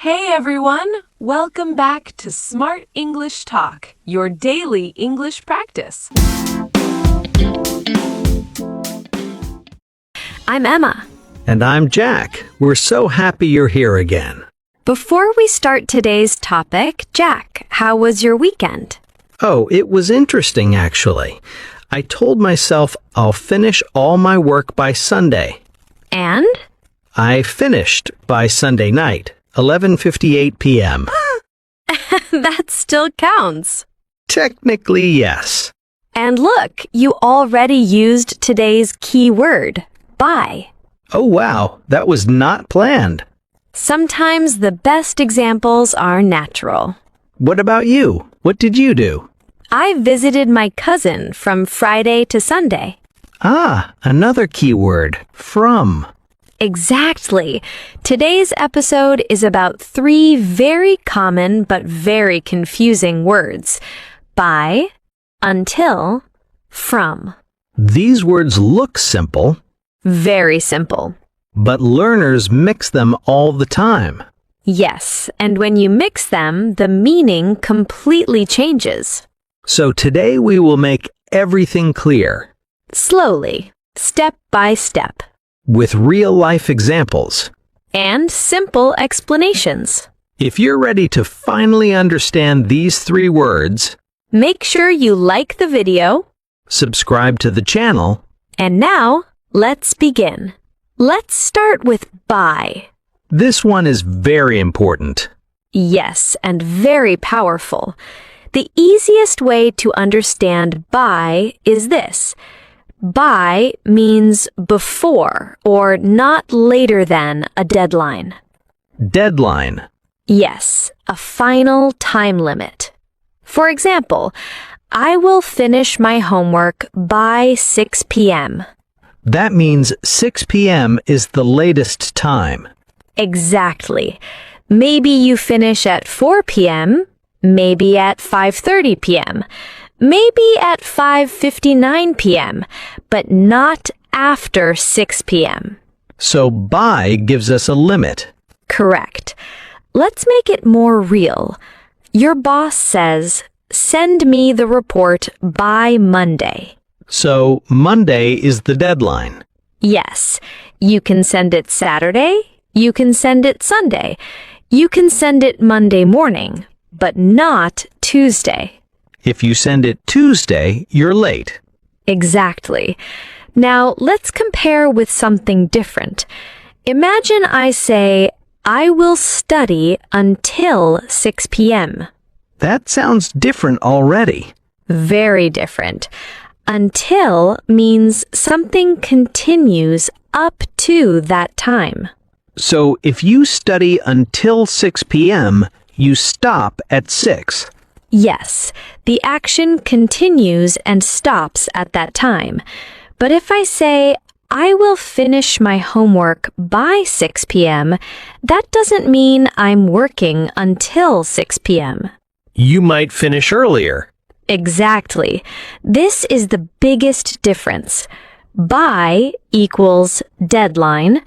Hey everyone! Welcome back to Smart English Talk, your daily English practice. I'm Emma. And I'm Jack. We're so happy you're here again. Before we start today's topic, Jack, how was your weekend? Oh, it was interesting, actually. I told myself I'll finish all my work by Sunday. And? I finished by Sunday night, 11:58 p.m. That still counts. Technically, yes. And look, you already used today's key word, by. Oh, wow. That was not planned. Sometimes the best examples are natural. What about you? What did you do? I visited my cousin from Friday to Sunday. Ah, another key word, from. Exactly. Today's episode is about 3 very common but very confusing words. By, until, from. These words look simple, Very simple. but learners mix them all the time. Yes, and when you mix them, the meaning completely changes. So today we will make everything clear Slowly, step by step. with real-life examples. And simple explanations. If you're ready to finally understand these 3 words, Make sure you like the video. subscribe to the channel. And now, let's begin. Let's start with by. This one is very important. Yes, and very powerful. The easiest way to understand by is this. By means before or not later than a deadline. Deadline. Yes, a final time limit. For example, I will finish my homework by 6 p.m. That means 6 p.m. is the latest time. Exactly. Maybe you finish at 4 p.m., maybe at 5:30 p.m., maybe at 5:59 p.m., but not after 6 p.m. So by gives us a limit. Correct. Let's make it more real. Your boss says, "Send me the report by Monday." So Monday is the deadline. Yes, you can send it Saturday, you can send it Sunday, you can send it Monday morning, but not Tuesday. If you send it Tuesday, you're late. Exactly. Now, let's compare with something different. Imagine I say, I will study until 6 p.m. That sounds different already. Very different. Until means something continues up to that time. So if you study until 6 p.m., you stop at 6. Yes, the action continues and stops at that time. But if I say, I will finish my homework by 6 p.m., that doesn't mean I'm working until 6 p.m. You might finish earlier. Exactly. This is the biggest difference. By equals deadline,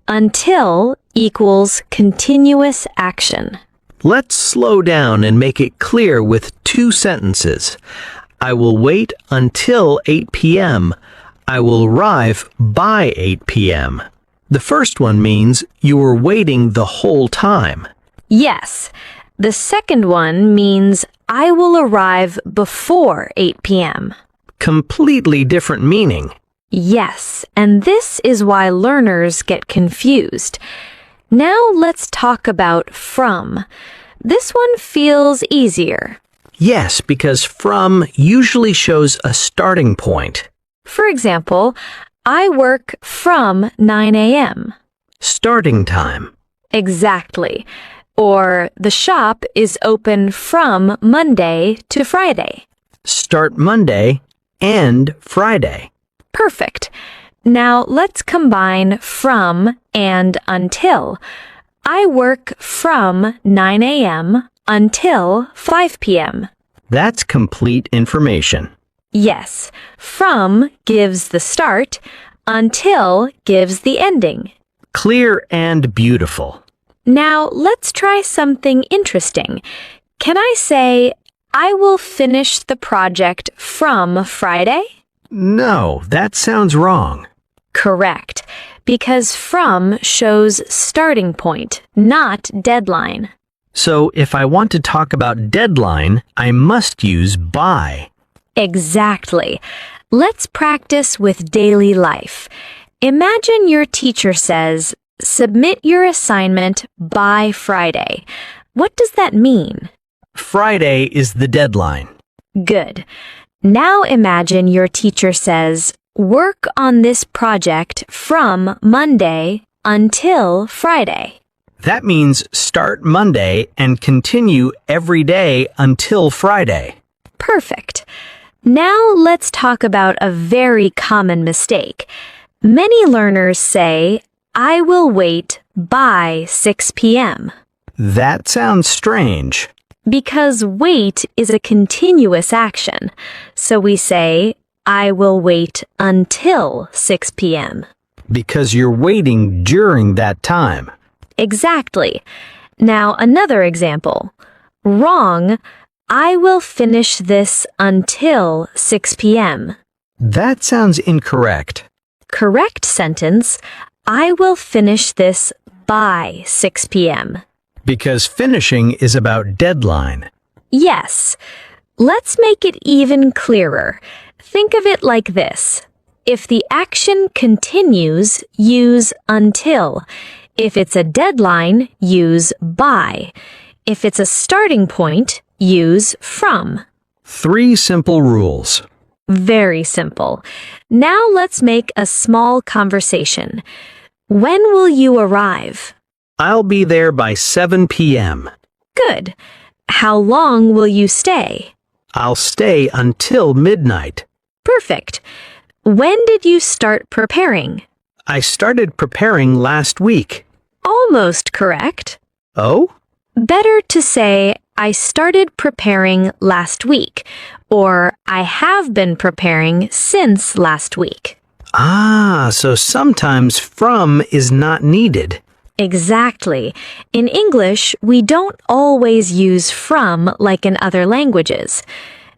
until equals continuous action. Let's slow down and make it clear with 2 sentences. I will wait until 8 p.m. I will arrive by 8 p.m. The first one means you were waiting the whole time. Yes. The second one means I will arrive before 8 p.m. Completely different meaning. Yes, and this is why learners get confused. Now let's talk about from. This one feels easier. Yes, because from usually shows a starting point. For example, I work from 9 a.m. Starting time. Exactly. Or the shop is open from Monday to Friday. Start Monday, end Friday. Perfect. Now let's combine from and until. I work from 9 a.m. until 5 p.m. That's complete information. Yes, from gives the start, until gives the ending. Clear and beautiful. Now, let's try something interesting. Can I say, I will finish the project from Friday? No, that sounds wrong. Correct, because from shows starting point, not deadline. So if I want to talk about deadline, I must use by. Exactly. Let's practice with daily life. Imagine your teacher says, submit your assignment by Friday. What does that mean? Friday is the deadline. Good. Now imagine your teacher says, work on this project from Monday until Friday. That means start Monday and continue every day until Friday. Perfect. Now let's talk about a very common mistake. Many learners say, I will wait by 6 p.m. That sounds strange. Because wait is a continuous action. So we say, I will wait until 6 p.m. Because you're waiting during that time. Exactly. Now another example. Wrong, I will finish this until 6 p.m. That sounds incorrect. Correct sentence, I will finish this by 6 p.m. Because finishing is about deadline. Yes. Let's make it even clearer. Think of it like this. If the action continues, use until. If it's a deadline, use by. If it's a starting point, use from. 3 simple rules. Very simple. Now let's make a small conversation. When will you arrive? I'll be there by 7 p.m. Good. How long will you stay? I'll stay until midnight. Perfect. When did you start preparing? I started preparing last week. Almost correct. Oh? Better to say, I started preparing last week, or I have been preparing since last week. Ah, so sometimes from is not needed. Exactly. In English, we don't always use from like in other languages.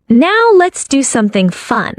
Now let's do something fun.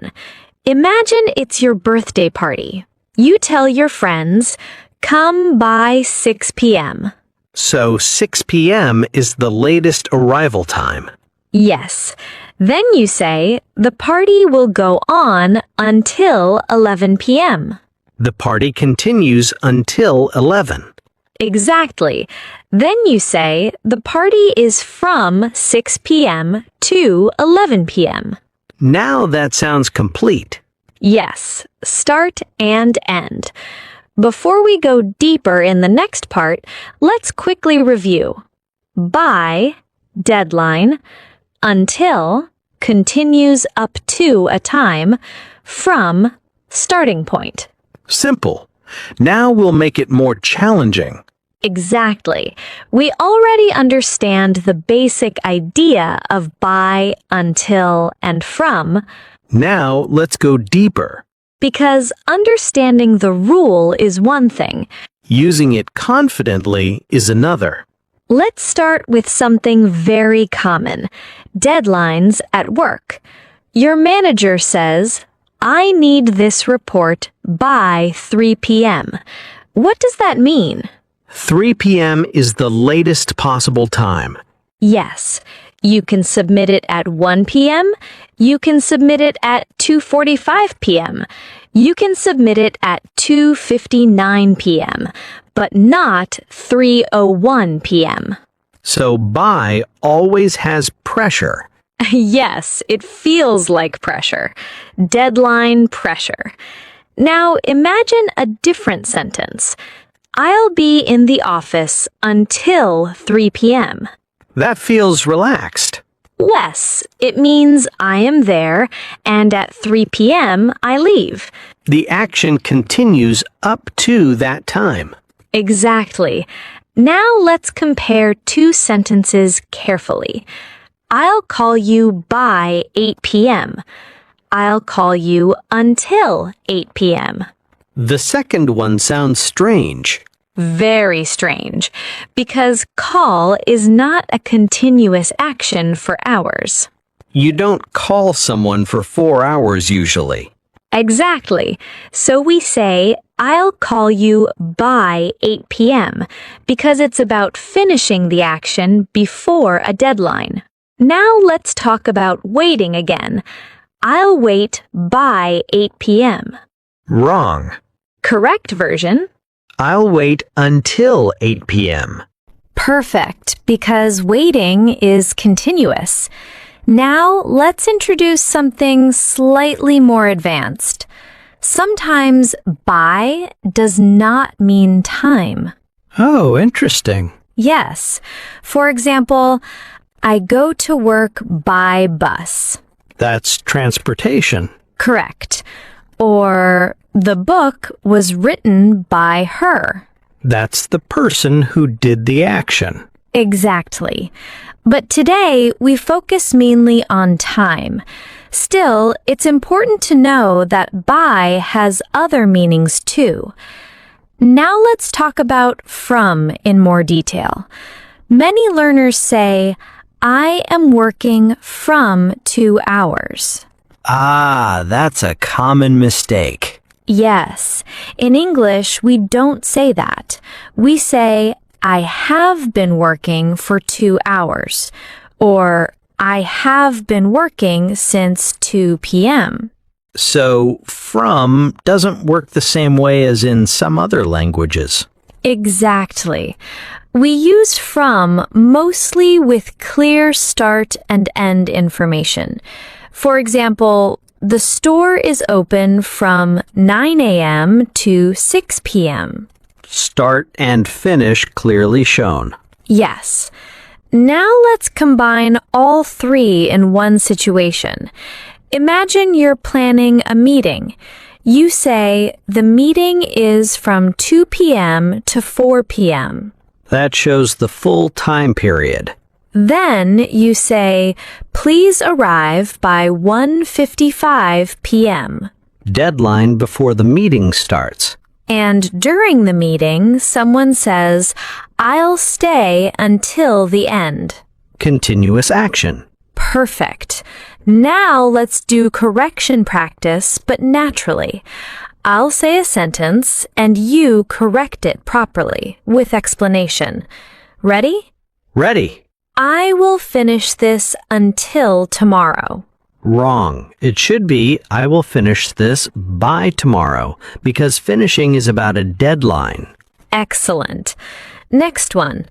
Imagine it's your birthday party. You tell your friends, come by 6 p.m. So 6 p.m. is the latest arrival time. Yes. Then you say, the party will go on until 11 p.m. The party continues until 11. Exactly. Then you say, the party is from 6 p.m. to 11 p.m. Now that sounds complete. Yes, start and end. Before we go deeper in the next part, let's quickly review. By, deadline, until, continues up to a time, from, starting point. Simple. Now we'll make it more challenging. Exactly. We already understand the basic idea of by, until, and from. Now let's go deeper. Because understanding the rule is one thing. Using it confidently is another. Let's start with something very common. Deadlines at work. Your manager says, I need this report by 3 p.m. What does that mean? 3 p.m. is the latest possible time. Yes. You can submit it at 1 p.m. You can submit it at 2:45 p.m. You can submit it at 2:59 p.m., but not 3:01 p.m. So by always has pressure. Yes, it feels like pressure. Deadline pressure. Now imagine a different sentence. I'll be in the office until 3 p.m. That feels relaxed. Yes, it means I am there, and at 3 p.m. I leave. The action continues up to that time. Exactly. Now let's compare two sentences carefully. I'll call you by 8 p.m. I'll call you until 8 p.m. The second one sounds strange. Very strange, because call is not a continuous action for hours. You don't call someone for 4 hours usually. Exactly. So we say, I'll call you by 8 p.m. because it's about finishing the action before a deadline. Now let's talk about waiting again. I'll wait by 8 p.m. Wrong. Correct version? I'll wait until 8 p.m. Perfect, because waiting is continuous. Now let's introduce something slightly more advanced. Sometimes by does not mean time. Oh, interesting. Yes. For example, I go to work by bus. That's transportation. Correct. Or the book was written by her. That's the person who did the action. Exactly. But today we focus mainly on time. Still, it's important to know that by has other meanings too. Now let's talk about from in more detail. Many learners say, I am working from 2 hours. Ah, that's a common mistake. Yes. In English, we don't say that. We say, I have been working for 2 hours, or I have been working since 2 p.m. So, from doesn't work the same way as in some other languages. Exactly. We use from mostly with clear start and end information. For example, the store is open from 9 a.m. to 6 p.m. Start and finish clearly shown. Yes. Now let's combine all three in one situation. Imagine you're planning a meeting. You say, the meeting is from 2 p.m. to 4 p.m. That shows the full time period. Then you say, please arrive by 1:55 p.m. Deadline before the meeting starts. And during the meeting, someone says, I'll stay until the end. Continuous action. Perfect. Now let's do correction practice, but naturally. I'll say a sentence and you correct it properly with explanation. Ready? Ready. I will finish this until tomorrow. Wrong. It should be, I will finish this by tomorrow, because finishing is about a deadline. Excellent. Next one.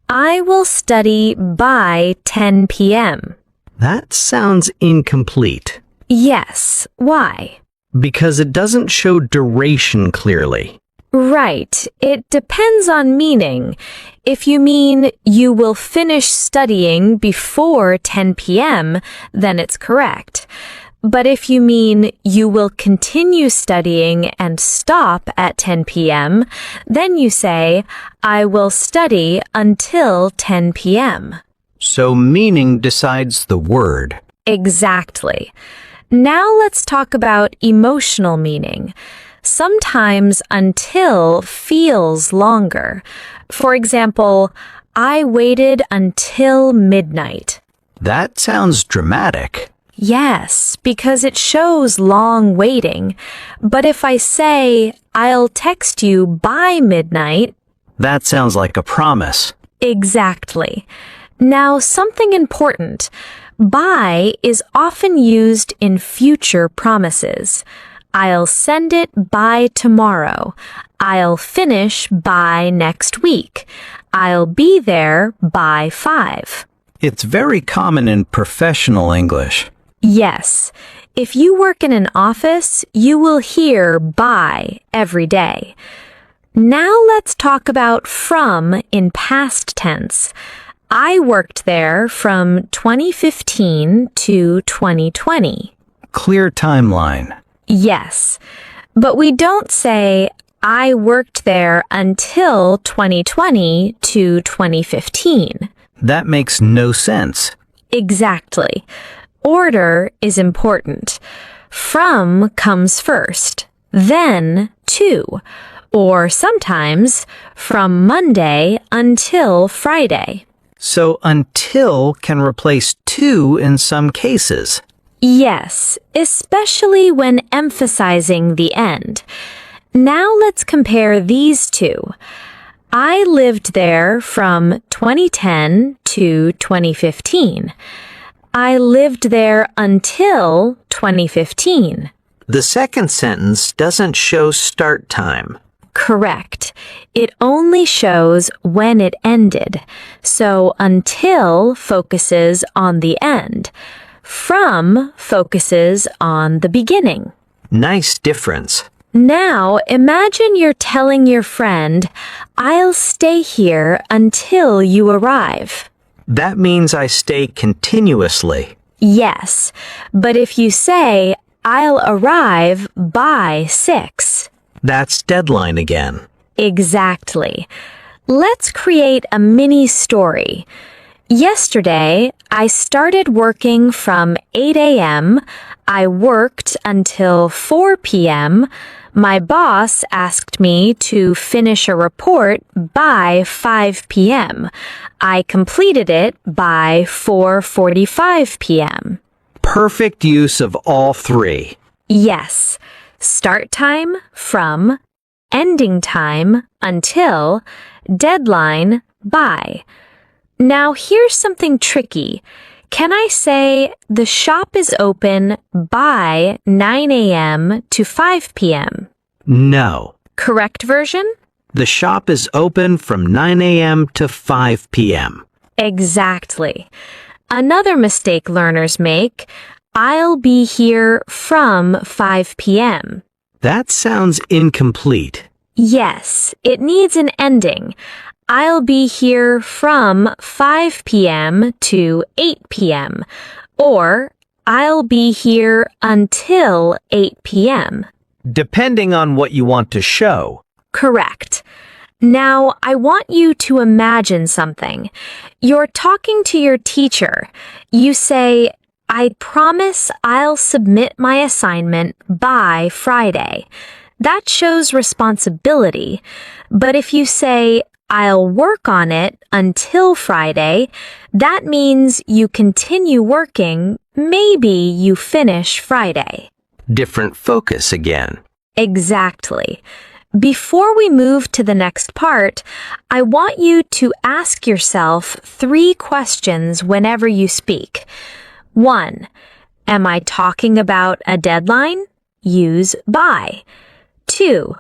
I will study by 10 p.m. That sounds incomplete. Yes. Why? Because it doesn't show duration clearly. Right. It depends on meaning. If you mean you will finish studying before 10 p.m., then it's correct. But if you mean you will continue studying and stop at 10 p.m., then you say, I will study until 10 p.m. So meaning decides the word. Exactly. Now let's talk about emotional meaning. Sometimes until feels longer. For example, I waited until midnight. That sounds dramatic. Yes, because it shows long waiting. But if I say, I'll text you by midnight. That sounds like a promise. Exactly. Now, something important. By is often used in future promises. I'll send it by tomorrow. I'll finish by next week. I'll be there by 5. It's very common in professional English. Yes. If you work in an office, you will hear by every day. Now let's talk about from in past tense. I worked there from 2015 to 2020. Clear timeline. Yes, but we don't say, I worked there until 2020 to 2015. That makes no sense. Exactly. Order is important. From comes first, then to. or sometimes from Monday until Friday. So until can replace to in some cases. Yes, especially when emphasizing the end. Now let's compare these two. I lived there from 2010 to 2015. I lived there until 2015. The second sentence doesn't show start time. Correct. It only shows when it ended. So until focuses on the end. From focuses on the beginning. Nice difference. Now imagine you're telling your friend, "I'll stay here until you arrive." That means I stay continuously. Yes, but if you say, "I'll arrive by 6. That's deadline again. Exactly. Let's create a mini story. Yesterday, I started working from 8 a.m. I worked until 4 p.m. My boss asked me to finish a report by 5 p.m. I completed it by 4:45 p.m. Perfect use of all three. Yes. Start time from, ending time until, deadline by. Now here's something tricky. Can I say the shop is open by 9 a.m. to 5 p.m.? No. Correct version? The shop is open from 9 a.m. to 5 p.m. Exactly. Another mistake learners make, I'll be here from 5 p.m. That sounds incomplete. Yes, it needs an ending. I'll be here from 5 p.m. to 8 p.m. Or I'll be here until 8 p.m. Depending on what you want to show. Correct. Now, I want you to imagine something. You're talking to your teacher. You say, "I promise I'll submit my assignment by Friday." That shows responsibility. But if you say, "I'll work on it until Friday," that means you continue working, maybe you finish Friday. Different focus again. Exactly. Before we move to the next part, I want you to ask yourself 3 questions whenever you speak. 1. Am I talking about a deadline? Use by. 2.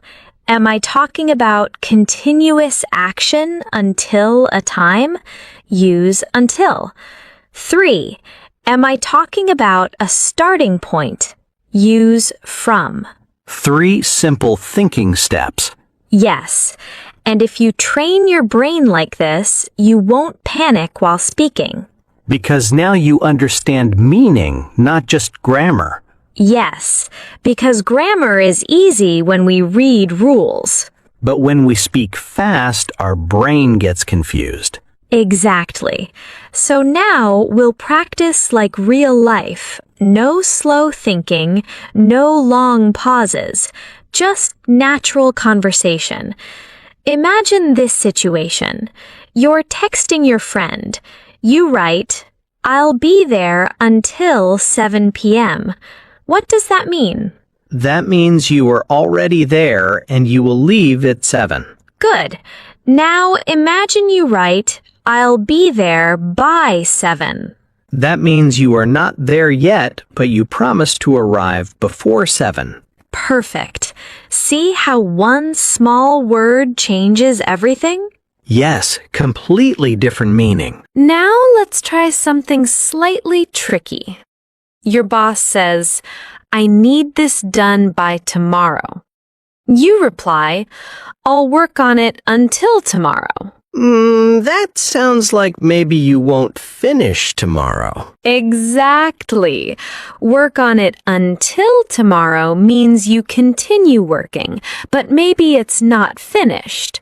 Am I talking about continuous action until a time? Use until. 3. Am I talking about a starting point? Use from. 3 simple thinking steps. Yes, and if you train your brain like this, you won't panic while speaking. Because now you understand meaning, not just grammar. Yes, because grammar is easy when we read rules. But when we speak fast, our brain gets confused. Exactly. So now we'll practice like real life. No slow thinking, no long pauses, just natural conversation. Imagine this situation. You're texting your friend. You write, "I'll be there until 7 p.m." What does that mean? That means you are already there and you will leave at 7. Good. Now imagine you write, "I'll be there by 7." That means you are not there yet, but you promise to arrive before 7. Perfect. See how one small word changes everything? Yes, completely different meaning. Now let's try something slightly tricky. Your boss says, "I need this done by tomorrow." You reply, "I'll work on it until tomorrow." That sounds like maybe you won't finish tomorrow. Exactly. Work on it until tomorrow means you continue working, but maybe it's not finished.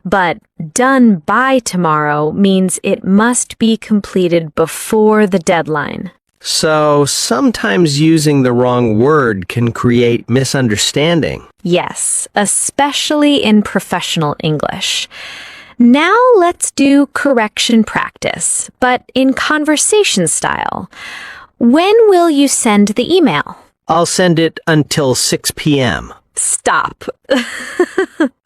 But done by tomorrow means it must be completed before the deadline. So sometimes using the wrong word can create misunderstanding. Yes, especially in professional English. Now let's do correction practice, but in conversation style. When will you send the email? I'll send it until 6 p.m. Stop.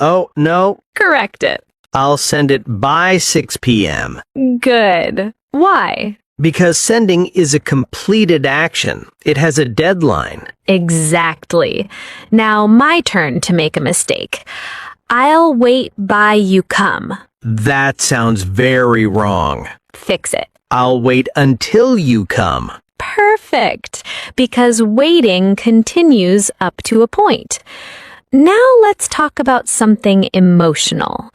Oh, no. Correct it. I'll send it by 6 p.m. Good. Why? Because sending is a completed action. It has a deadline. Exactly. Now my turn to make a mistake. I'll wait by you come. That sounds very wrong. Fix it. I'll wait until you come. Perfect, because waiting continues up to a point. Now let's talk about something emotional.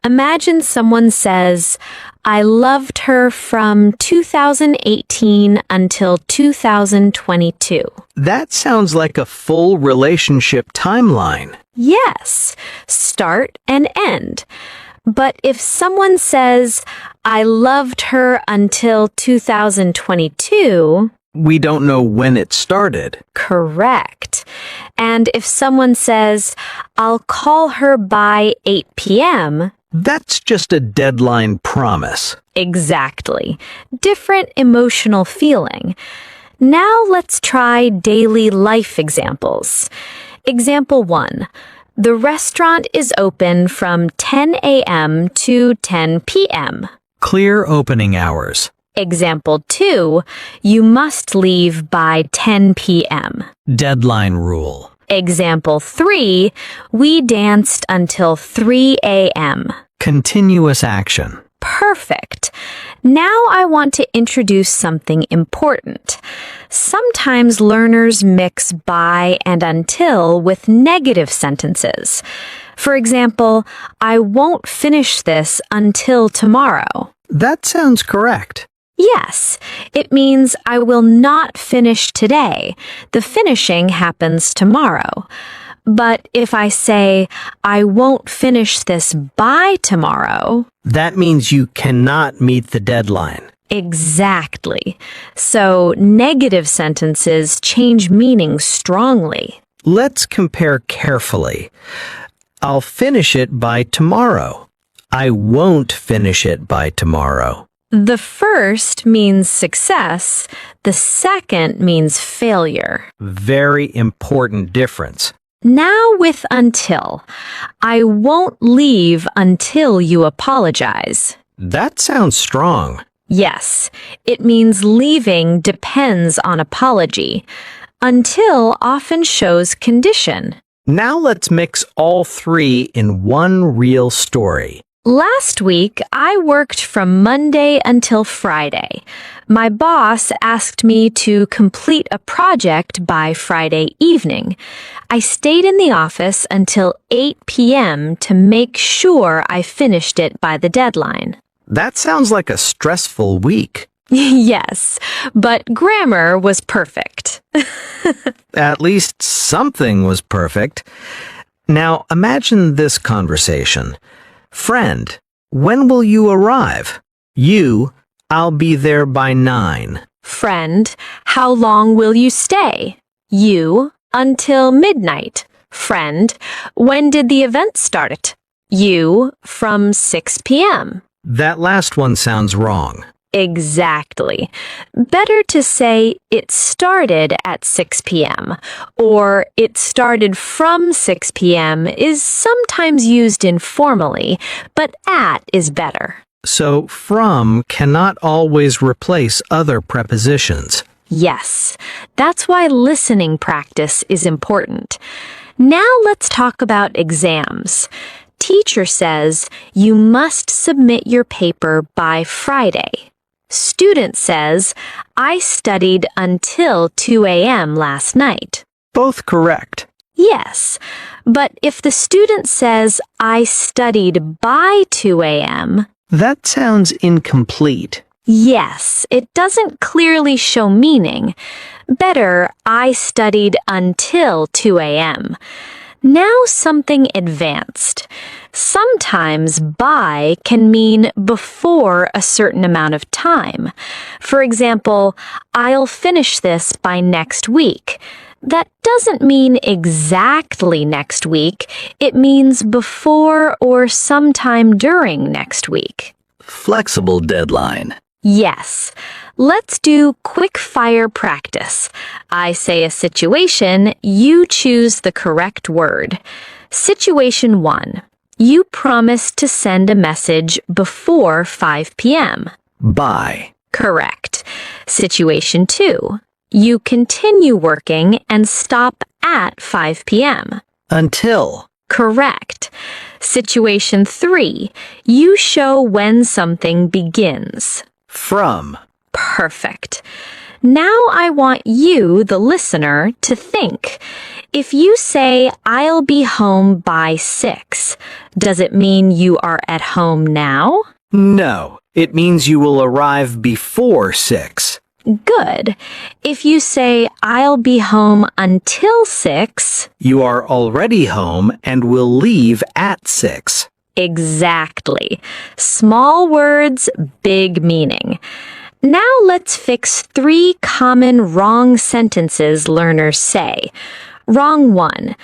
Imagine someone says, I loved her from 2018 until 2022. That sounds like a full relationship timeline. Yes, start and end. But if someone says, I loved her until 2022, We don't know when it started. correct. And if someone says, I'll call her by 8 p.m., That's just a deadline promise. exactly. Different emotional feeling. Now let's try daily life examples. Example 1. The restaurant is open from 10 a.m. to 10 p.m. Clear opening hours. Example 2. You must leave by 10 p.m. Deadline rule. Example 3. We danced until 3 a.m. Continuous action. Perfect. Now I want to introduce something important. Sometimes learners mix by and until with negative sentences. For example, I won't finish this until tomorrow. That sounds correct. Yes, it means I will not finish today. The finishing happens tomorrow. But if I say, I won't finish this by tomorrow, That means you cannot meet the deadline. exactly. So negative sentences change meaning strongly. Let's compare carefully. I'll finish it by tomorrow. I won't finish it by tomorrow. The first means success, the second means failure. Very important difference. Now with until. I won't leave until you apologize. That sounds strong. Yes, it means leaving depends on apology. Until often shows condition. Now let's mix all three in one real story. Last week, I worked from Monday until Friday. My boss asked me to complete a project by Friday evening. I stayed in the office until 8 p.m. to make sure I finished it by the deadline. That sounds like a stressful week. Yes, but grammar was perfect. At least something was perfect. Now imagine this conversation. Friend, when will you arrive? You, I'll be there by 9. Friend, how long will you stay? You, until midnight. Friend, when did the event start? You, from 6 p.m. That last one sounds wrong. Exactly. Better to say it started at 6 p.m. or it started from 6 p.m. is sometimes used informally, but at is better. So from cannot always replace other prepositions. Yes, that's why listening practice is important. Now let's talk about exams. Teacher says you must submit your paper by Friday. Student says, I studied until 2 a.m. last night. Both correct. Yes, but if the student says, I studied by 2 a.m., That sounds incomplete. yes, it doesn't clearly show meaning. Better, I studied until 2 a.m. Now something advanced. Sometimes by can mean before a certain amount of time. For example, I'll finish this by next week. That doesn't mean exactly next week. It means before or sometime during next week. Flexible deadline. Yes. Let's do quick fire practice. I say a situation, you choose the correct word. Situation 1. You promise to send a message before 5 p.m. By. Correct. Situation 2. You continue working and stop at 5 p.m. Until. Correct. Situation 3. You show when something begins. From. Perfect. Now I want you, the listener, to think. If you say, I'll be home by 6, does it mean you are at home now? No, it means you will arrive before 6. Good. If you say, I'll be home until 6, You are already home and will leave at 6. exactly. Small words, big meaning. Now let's fix 3 common wrong sentences learners say. Wrong 1.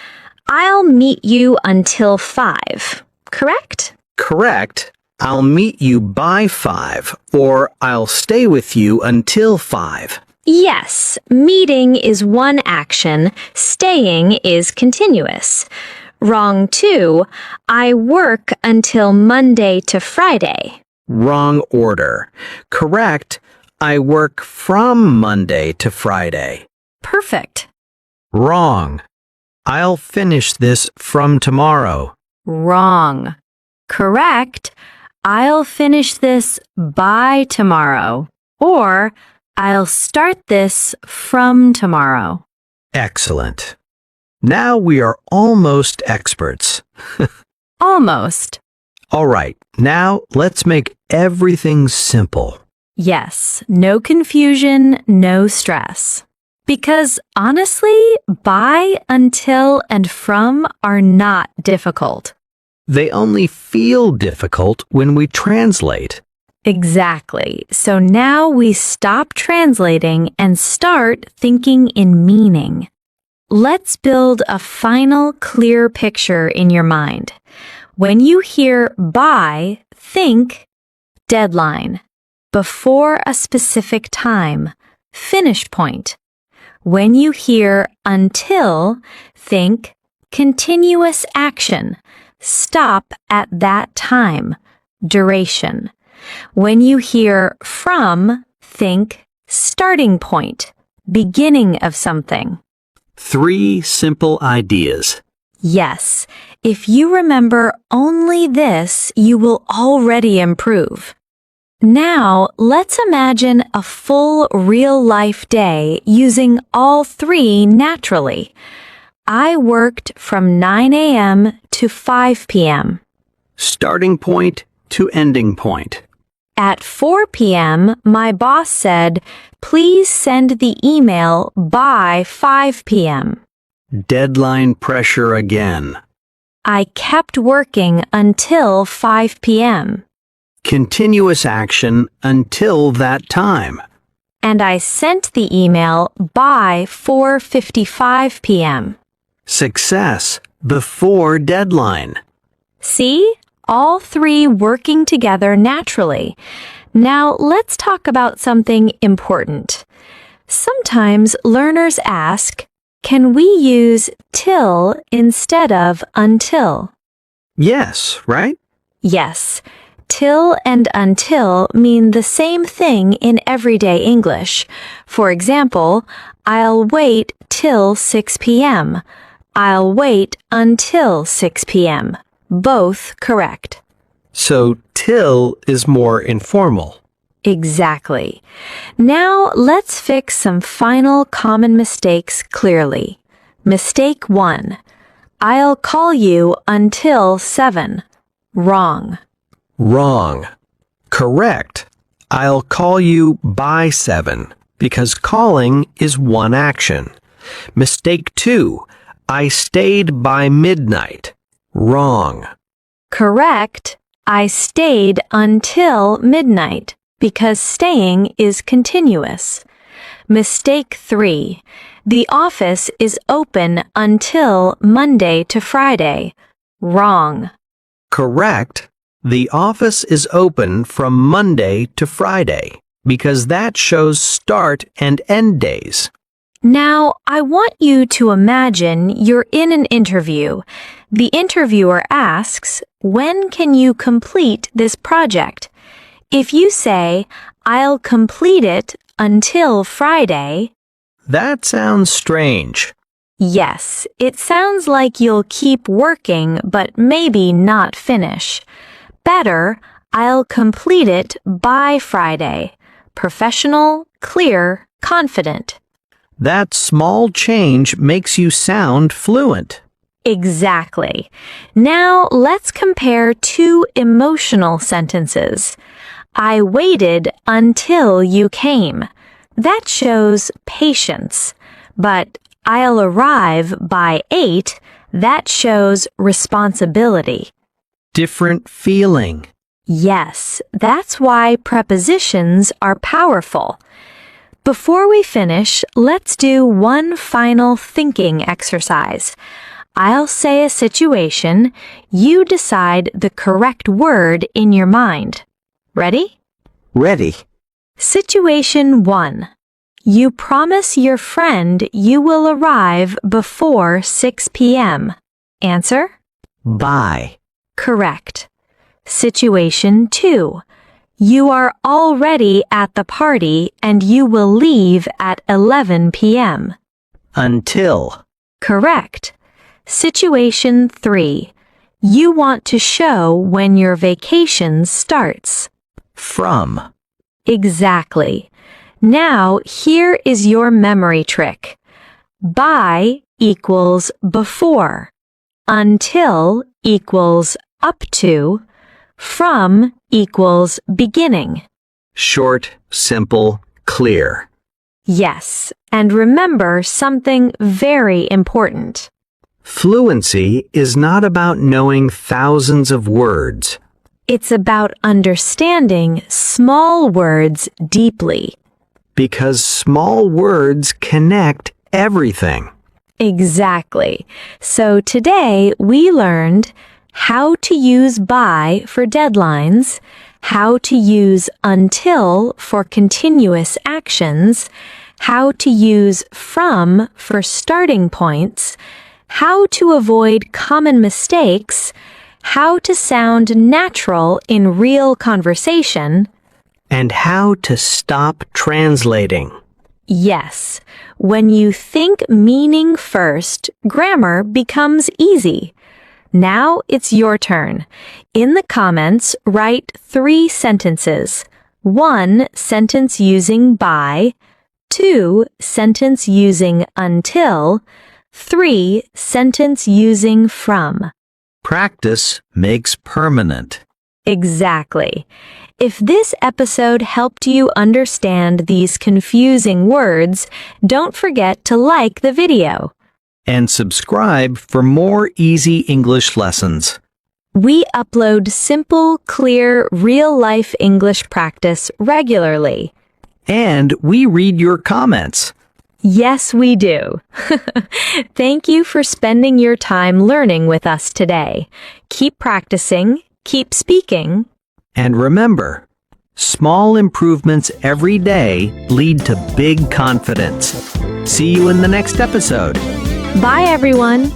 I'll meet you until 5. Correct? Correct. I'll meet you by 5, or I'll stay with you until 5. Yes, meeting is one action, staying is continuous. Wrong 2. I work until Monday to Friday. Wrong order. Correct. I work from Monday to Friday. Perfect. Wrong. I'll finish this from tomorrow. Wrong. Correct. I'll finish this by tomorrow. Or I'll start this from tomorrow. Excellent. Now we are almost experts. Almost. All right, now let's make everything simple. Yes, no confusion, no stress. Because honestly, by, until, and from are not difficult. They only feel difficult when we translate. Exactly. So now we stop translating and start thinking in meaning. Let's build a final clear picture in your mind. When you hear by, think deadline, before a specific time, finish point. When you hear until, think continuous action, stop at that time, duration. When you hear from, think starting point, beginning of something. 3 simple ideas. Yes, if you remember only this, you will already improve. Now, let's imagine a full real-life day using all 3 naturally. I worked from 9 a.m. to 5 p.m. Starting point to ending point. At 4 p.m., my boss said, please send the email by 5 p.m. Deadline pressure again. I kept working until 5 p.m. Continuous action until that time. And I sent the email by 4:55 p.m. Success before deadline. See? All 3 working together naturally. Now let's talk about something important. Sometimes learners ask, can we use till instead of until? Yes, right? Yes. Till and until mean the same thing in everyday English. For example, I'll wait till 6 p.m. I'll wait until 6 p.m. Both correct. So till is more informal. Exactly. Now let's fix some final common mistakes clearly. Mistake 1. I'll call you until 7. Wrong. Wrong. Correct. I'll call you by 7 because calling is one action. Mistake 2. I stayed by midnight. Wrong. Correct. I stayed until midnight because staying is continuous. Mistake 3. The office is open until Monday to Friday. Wrong. Correct. The office is open from Monday to Friday because that shows start and end days. Now, I want you to imagine you're in an interview. The interviewer asks, "When can you complete this project?" If you say, "I'll complete it until Friday," That sounds strange. yes, it sounds like you'll keep working but maybe not finish. Better, "I'll complete it by Friday." Professional, clear, confident. That small change makes you sound fluent. Exactly. Now let's compare two emotional sentences. I waited until you came. That shows patience. But I'll arrive by 8. That shows responsibility. Different feeling. Yes, that's why prepositions are powerful. Before we finish, let's do one final thinking exercise. I'll say a situation. You decide the correct word in your mind. Ready? Ready. Situation 1. You promise your friend you will arrive before 6 p.m. Answer? By. Correct. Situation 2. You are already at the party and you will leave at 11 p.m. Until. Correct. Situation 3. You want to show when your vacation starts. From. Exactly. Now, here is your memory trick. By equals before. Until equals up to. From equals beginning. Short, simple, clear. Yes, and remember something very important. Fluency is not about knowing thousands of words. It's about understanding small words deeply. Because small words connect everything. Exactly. So today we learned how to use by for deadlines, how to use until for continuous actions, how to use from for starting points, how to avoid common mistakes, how to sound natural in real conversation, And how to stop translating. Yes, when you think meaning first, grammar becomes easy. Now it's your turn. In the comments, write 3 sentences. 1 sentence using by, 2 sentence using until, 3 sentence using from. Practice makes permanent. Exactly. If this episode helped you understand these confusing words, don't forget to like the video. And subscribe for more easy English lessons. We upload simple, clear, real-life English practice regularly. And we read your comments. Yes, we do. Thank you for spending your time learning with us today. Keep practicing, keep speaking. And remember, small improvements every day lead to big confidence. See you in the next episode. Bye, everyone.